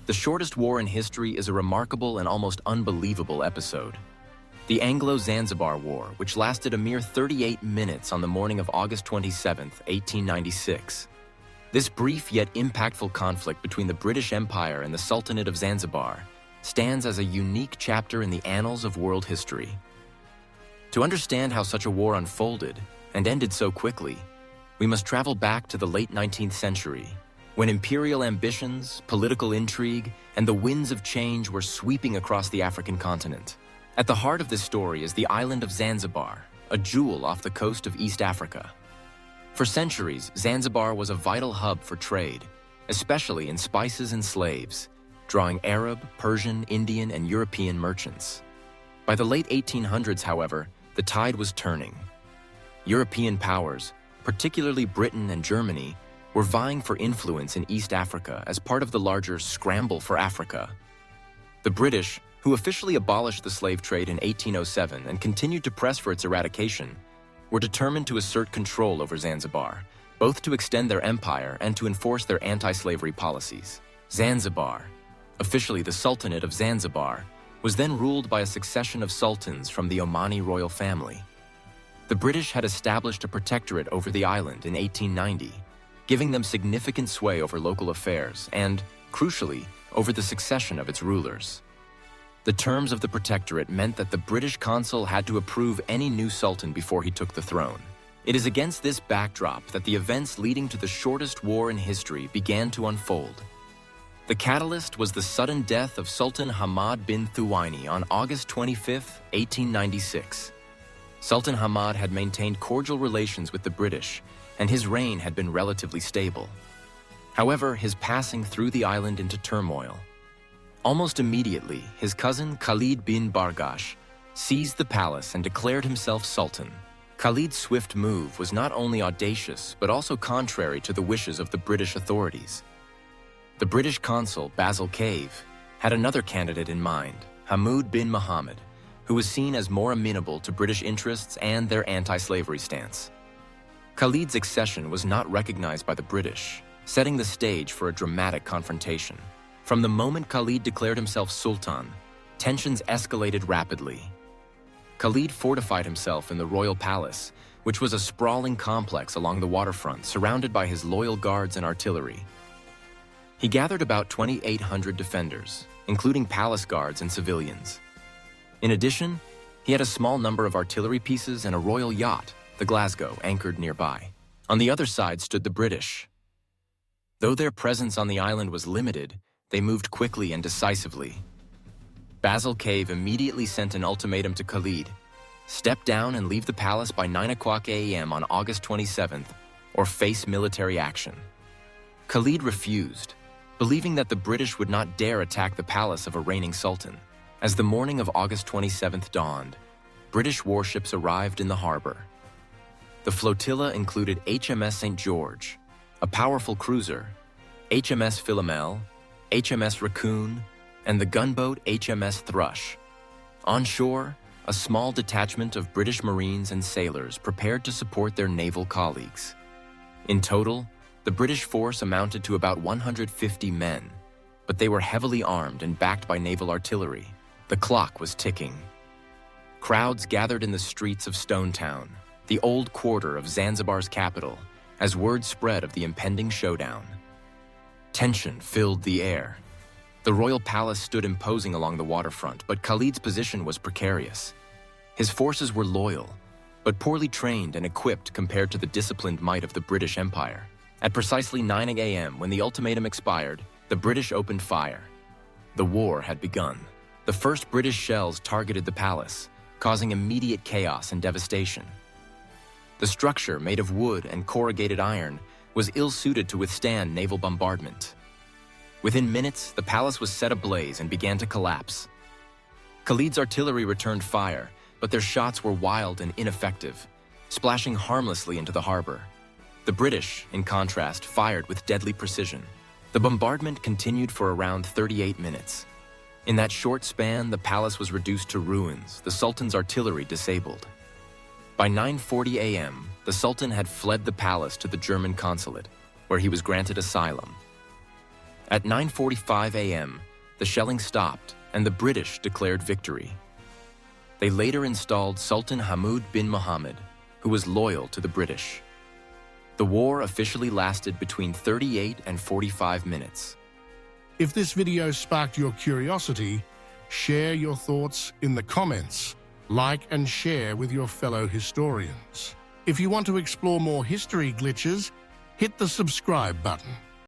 The shortest war in history is a remarkable and almost unbelievable episode. The Anglo-Zanzibar War, which lasted a mere 38 minutes on the morning of August 27, 1896. This brief yet impactful conflict between the British Empire and the Sultanate of Zanzibar stands as a unique chapter in the annals of world history. To understand how such a war unfolded and ended so quickly, we must travel back to the late 19th century, when imperial ambitions, political intrigue, and the winds of change were sweeping across the African continent. At the heart of this story is the island of Zanzibar, a jewel off the coast of East Africa. For centuries, Zanzibar was a vital hub for trade, especially in spices and slaves, drawing Arab, Persian, Indian, and European merchants. By the late 1800s, however, the tide was turning. European powers, particularly Britain and Germany, were vying for influence in East Africa as part of the larger scramble for Africa. The British, who officially abolished the slave trade in 1807 and continued to press for its eradication, were determined to assert control over Zanzibar, both to extend their empire and to enforce their anti-slavery policies. Zanzibar, officially the Sultanate of Zanzibar, was then ruled by a succession of sultans from the Omani royal family. The British had established a protectorate over the island in 1890, giving them significant sway over local affairs and, crucially, over the succession of its rulers. The terms of the protectorate meant that the British consul had to approve any new sultan before he took the throne. It is against this backdrop that the events leading to the shortest war in history began to unfold. The catalyst was the sudden death of Sultan Hamad bin Thuwaini on August 25, 1896. Sultan Hamad had maintained cordial relations with the British, and his reign had been relatively stable. However, his passing threw the island into turmoil. Almost immediately, his cousin Khalid bin Bargash seized the palace and declared himself sultan. Khalid's swift move was not only audacious, but also contrary to the wishes of the British authorities. The British consul, Basil Cave, had another candidate in mind, Hamoud bin Muhammad, who was seen as more amenable to British interests and their anti-slavery stance. Khalid's accession was not recognized by the British, setting the stage for a dramatic confrontation. From the moment Khalid declared himself sultan, tensions escalated rapidly. Khalid fortified himself in the royal palace, which was a sprawling complex along the waterfront surrounded by his loyal guards and artillery. He gathered about 2,800 defenders, including palace guards and civilians. In addition, he had a small number of artillery pieces and a royal yacht, the Glasgow, anchored nearby. On the other side stood the British. Though their presence on the island was limited, they moved quickly and decisively. Basil Cave immediately sent an ultimatum to Khalid: step down and leave the palace by 9 a.m. on August 27th, or face military action. Khalid refused, believing that the British would not dare attack the palace of a reigning sultan. As the morning of August 27th dawned, British warships arrived in the harbor. The flotilla included HMS St. George, a powerful cruiser, HMS Philomel, HMS Raccoon, and the gunboat HMS Thrush. On shore, a small detachment of British Marines and sailors prepared to support their naval colleagues. In total, the British force amounted to about 150 men, but they were heavily armed and backed by naval artillery. The clock was ticking. Crowds gathered in the streets of Stone Town, the old quarter of Zanzibar's capital, as word spread of the impending showdown. Tension filled the air. The royal palace stood imposing along the waterfront, but Khalid's position was precarious. His forces were loyal, but poorly trained and equipped compared to the disciplined might of the British Empire. At precisely 9 a.m., when the ultimatum expired, the British opened fire. The war had begun. The first British shells targeted the palace, causing immediate chaos and devastation. The structure, made of wood and corrugated iron, was ill-suited to withstand naval bombardment. Within minutes, the palace was set ablaze and began to collapse. Khalid's artillery returned fire, but their shots were wild and ineffective, splashing harmlessly into the harbor. The British, in contrast, fired with deadly precision. The bombardment continued for around 38 minutes. In that short span, the palace was reduced to ruins, the Sultan's artillery disabled. By 9:40 a.m., the Sultan had fled the palace to the German consulate, where he was granted asylum. At 9:45 a.m., the shelling stopped and the British declared victory. They later installed Sultan Hamud bin Mohammed, who was loyal to the British. The war officially lasted between 38 and 45 minutes. If this video sparked your curiosity, share your thoughts in the comments, like and share with your fellow historians. If you want to explore more history glitches, hit the subscribe button.